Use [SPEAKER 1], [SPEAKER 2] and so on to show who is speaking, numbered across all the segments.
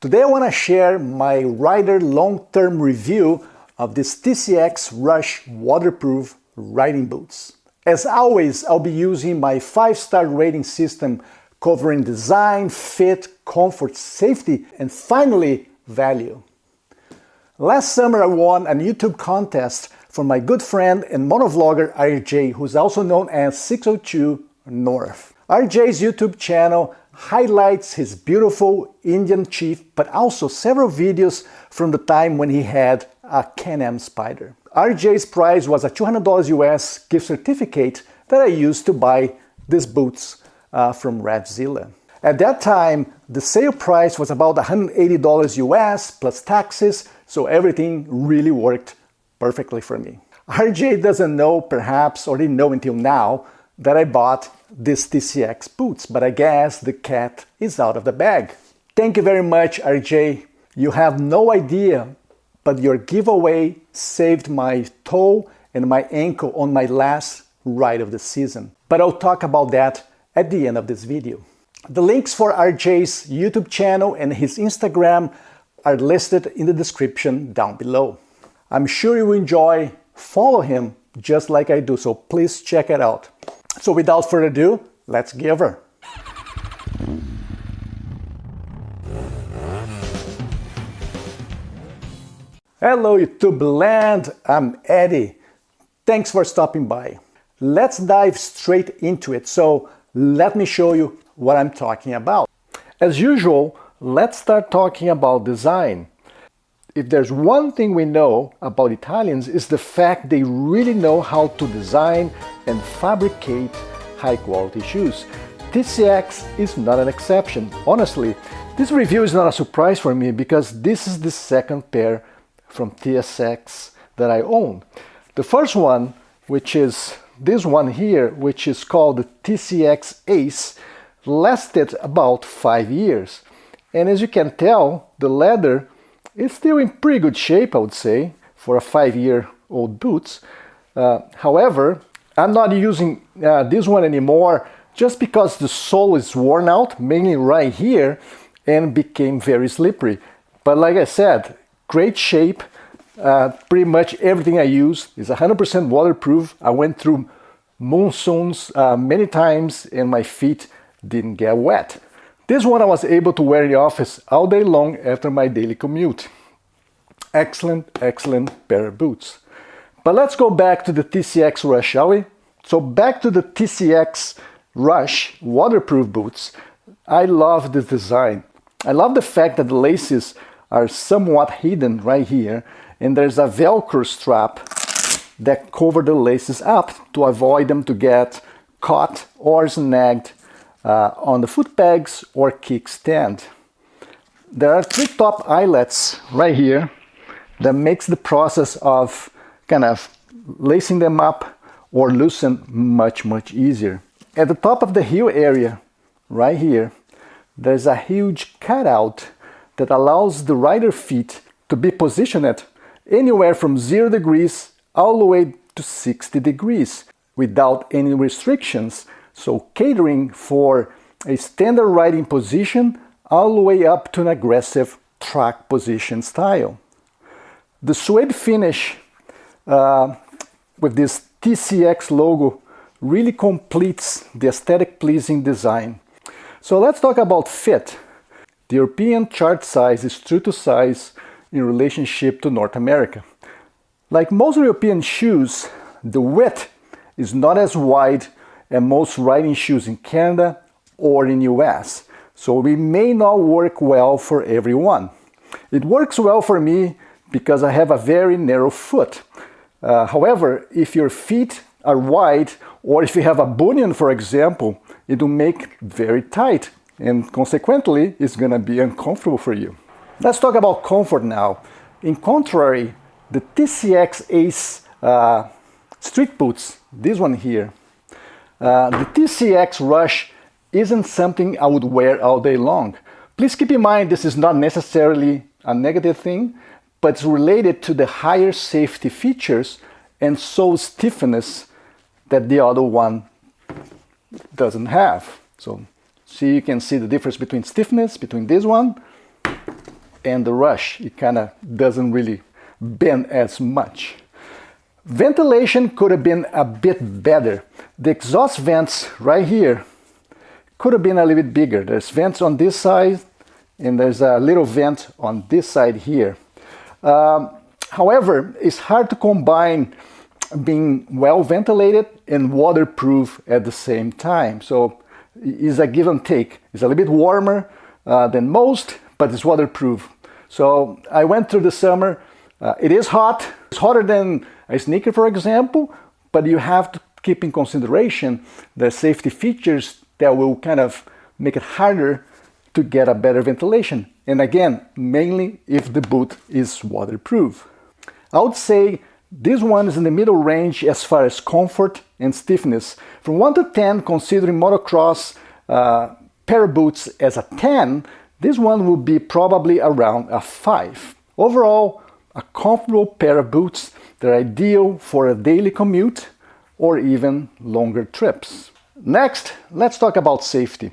[SPEAKER 1] Today I want to share my rider long-term review of this TCX Rush waterproof riding boots. As always, I'll be using my 5-star rating system covering design, fit, comfort, safety, and finally, value. Last summer I won a YouTube contest from my good friend and motovlogger RJ, who's also known as 602 North. RJ's YouTube channel highlights his beautiful Indian Chief, but also several videos from the time when he had a Can-Am Spyder. RJ's prize was a $200 US gift certificate that I used to buy these boots from Revzilla. At that time, the sale price was about $180 US plus taxes, so everything really worked perfectly for me. RJ doesn't know, perhaps, or didn't know until now, that I bought these TCX boots, but I guess the cat is out of the bag. Thank you very much, RJ. You have no idea, but your giveaway saved my toe and my ankle on my last ride of the season. But I'll talk about that at the end of this video. The links for RJ's YouTube channel and his Instagram are listed in the description down below. I'm sure you will enjoy, follow him just like I do, so please check it out. So without further ado, let's give her. Hello YouTube land, I'm Eddie. Thanks for stopping by. Let's dive straight into it. So let me show you what I'm talking about. As usual, let's start talking about design. If there's one thing we know about Italians, is the fact they really know how to design and fabricate high quality shoes. TCX is not an exception. Honestly, this review is not a surprise for me because this is the second pair from TCX that I own. The first one, which is this one here, which is called the TCX Ace, lasted about 5 years. And as you can tell, the leather is still in pretty good shape, I would say, for a 5-year-old boots. However, I'm not using this one anymore just because the sole is worn out, mainly right here, and became very slippery. But like I said, great shape. Pretty much everything I use is 100% waterproof. I went through monsoons many times and my feet didn't get wet. This one I was able to wear in the office all day long after my daily commute. Excellent, excellent pair of boots. But let's go back to the TCX Rush, shall we? So back to the TCX Rush waterproof boots. I love this design. I love the fact that the laces are somewhat hidden right here, and there's a Velcro strap that covers the laces up to avoid them to get caught or snagged on the foot pegs or kickstand. There are 3 top eyelets right here that makes the process of kind of lacing them up or loosen much easier. At the top of the heel area right here, there's a huge cutout that allows the rider feet to be positioned anywhere from 0 degrees all the way to 60 degrees without any restrictions. So catering for a standard riding position all the way up to an aggressive track position style. The suede finish with this TCX logo really completes the aesthetic pleasing design. So let's talk about fit. The European chart size is true to size in relationship to North America. Like most European shoes, the width is not as wide as most riding shoes in Canada or in US, so it may not work well for everyone. It works well for me because I have a very narrow foot. However, if your feet are wide, or if you have a bunion, for example, it will make very tight, and consequently, it's gonna be uncomfortable for you. Let's talk about comfort now. In contrary, the TCX Ace street boots, this one here, the TCX Rush isn't something I would wear all day long. Please keep in mind this is not necessarily a negative thing, but it's related to the higher safety features and sole stiffness that the other one doesn't have. So see, you can see the difference between stiffness between this one and the Rush, it kind of doesn't really bend as much. Ventilation could have been a bit better. The exhaust vents right here could have been a little bit bigger. There's vents on this side and there's a little vent on this side here. However, it's hard to combine being well ventilated and waterproof at the same time. So it's a give and take. It's a little bit warmer than most, but it's waterproof. So I went through the summer. It is hot. It's hotter than a sneaker, for example, but you have to keep in consideration the safety features that will kind of make it harder to get a better ventilation. And again, mainly if the boot is waterproof. I would say this one is in the middle range as far as comfort and stiffness. From 1 to 10, considering motocross pair of boots as a 10, this one will be probably around a 5. Overall, a comfortable pair of boots that are ideal for a daily commute or even longer trips. Next, let's talk about safety.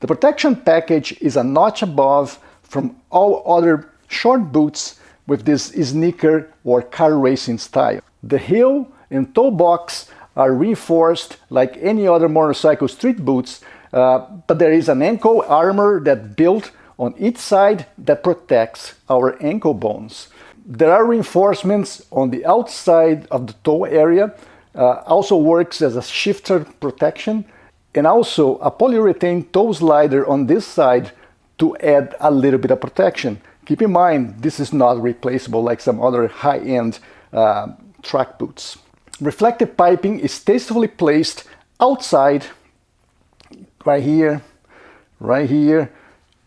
[SPEAKER 1] The protection package is a notch above from all other short boots with this sneaker or car racing style. The heel and toe box are reinforced like any other motorcycle street boots, but there is an ankle armor that's built on each side that protects our ankle bones. There are reinforcements on the outside of the toe area, also works as a shifter protection, and also a polyurethane toe slider on this side to add a little bit of protection. Keep in mind, this is not replaceable like some other high-end track boots. Reflective piping is tastefully placed outside, right here,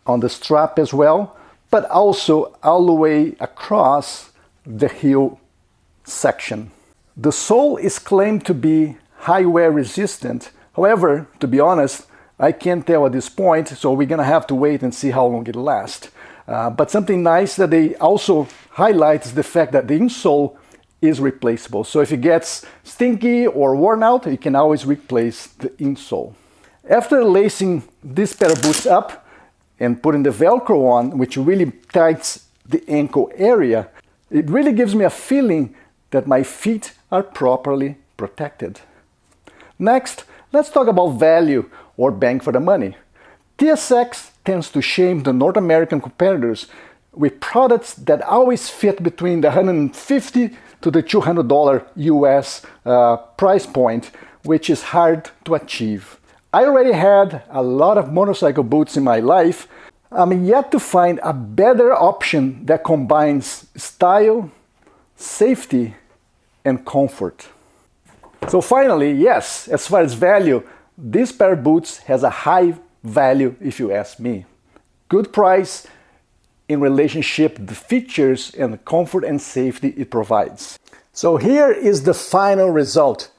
[SPEAKER 1] on the strap as well, but also all the way across the heel section. The sole is claimed to be high wear resistant. However, to be honest, I can't tell at this point, so we're gonna have to wait and see how long it lasts. But something nice that they also highlight is the fact that the insole is replaceable. So if it gets stinky or worn out, you can always replace the insole. After lacing this pair of boots up and putting the Velcro on, which really tightens the ankle area, it really gives me a feeling that my feet are properly protected. Next, let's talk about value or bang for the money. TSX tends to shame the North American competitors with products that always fit between the $150 to the $200 US price point, which is hard to achieve. I already had a lot of motorcycle boots in my life. I'm yet to find a better option that combines style, safety, and comfort. So finally, yes, as far as value, this pair of boots has a high value if you ask me. Good price in relationship to the features and the comfort and safety it provides. So here is the final result.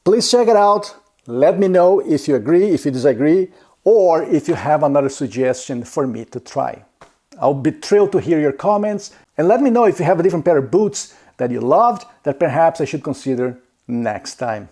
[SPEAKER 1] Please check it out. Let me know if you agree, if you disagree, or if you have another suggestion for me to try. I'll be thrilled to hear your comments, and let me know if you have a different pair of boots that you loved that perhaps I should consider next time.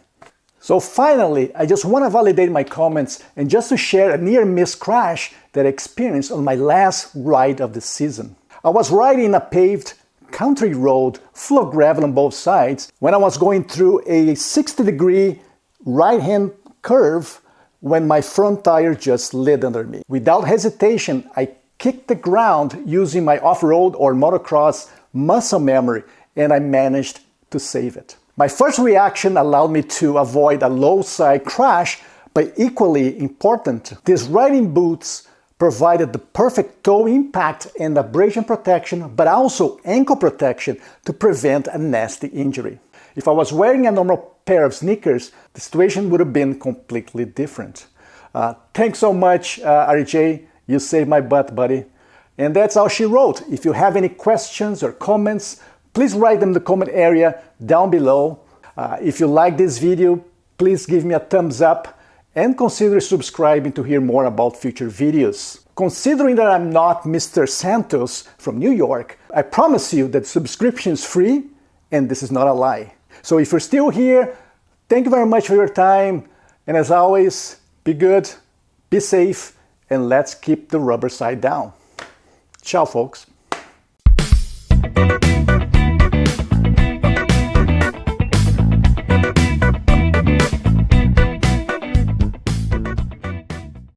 [SPEAKER 1] So finally, I just want to validate my comments and just to share a near-miss crash that I experienced on my last ride of the season. I was riding a paved country road full of gravel on both sides when I was going through a 60-degree right-hand curve when my front tire just slid under me. Without hesitation, I kicked the ground using my off-road or motocross muscle memory, and I managed to save it. My first reaction allowed me to avoid a low side crash, but equally important, these riding boots provided the perfect toe impact and abrasion protection, but also ankle protection to prevent a nasty injury. If I was wearing a normal pair of sneakers, the situation would have been completely different. Thanks so much, RJ. You saved my butt, buddy. And that's all she wrote. If you have any questions or comments, please write them in the comment area down below. If you like this video, please give me a thumbs up and consider subscribing to hear more about future videos. Considering that I'm not Mr. Santos from New York, I promise you that subscription is free, and this is not a lie. So if you're still here, thank you very much for your time, and as always, be good, be safe, and let's keep the rubber side down. Ciao, folks.